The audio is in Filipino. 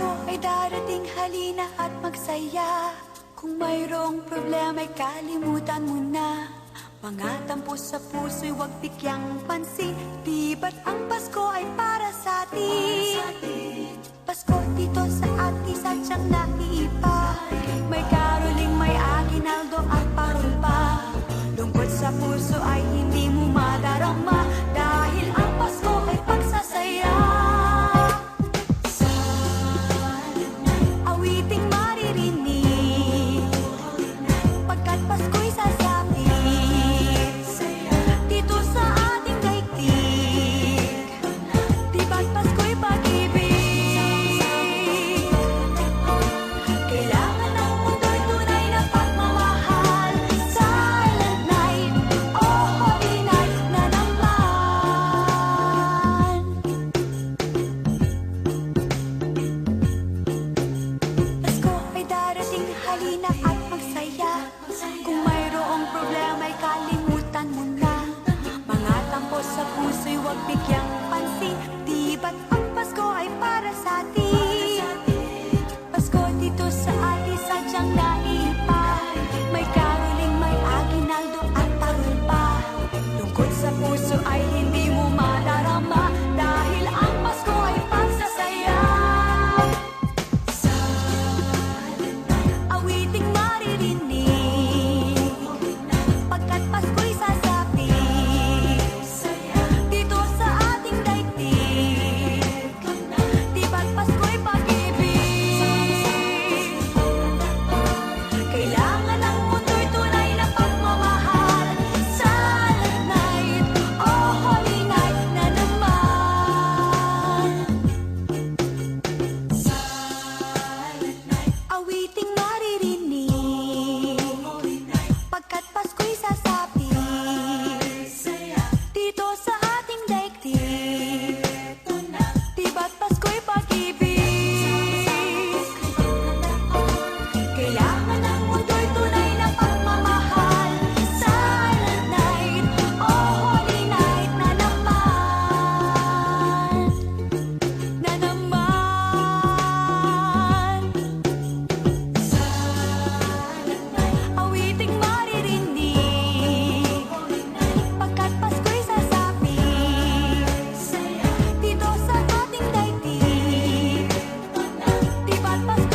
Pasko ay darating, halina at magsaya. Kung mayroong problema ay kalimutan mo na. Mga tampo sa puso'y huwag bigyang pansin. Di ba't ang Pasko ay para sa atin? Pasko dito sa atin sadyang naiiba. May caroling, may aguinaldo at parol pa. Lungkot sa puso ay hindi mo madarama, dahil ang Pasko ay pagsasaya. Awiting maririnig pagkat Pasko'y sasapit dito sa ating daigdig. Di ba't Pasko'y pag-ibig? Kailangan ng mundo'y tunay na pagmamahal. Silent night, oh holy night na naman. Pasko ay darating, halina at magsaya. Kung mayroong problema ay kalimutan mo na. Mga tampo sa puso'y huwag bigyang pansin. Di ba't ang Pasko ay para sa atin? Pasko dito sa atin sadyang naiiba. May caroling, may aguinaldo at parol pa. Lungkot sa puso ay hindi mo madarama, dahil ang Pasko ay pagsasaya. Awiting maririnig pagkat Pasko'y sasapit dito sa ating daigdig. Di ba't Pasko'y pag-ibig? Kailangan ng mundo'y tunay na pagmamahal. Silent night, oh holy night na naman. Awiting maririnig pagkat Pasko'y sasapit dito sa ating daigdig. Di ba't Pasko'y pag-ibig? Kailangan ng mundo'y tunay na pagmamahal. Silent night, oh holy night na naman. Na naman. Awiting maririnig pagkat Pasko'y sasapit dito sa ating daigdig. Di ba't Pasko'y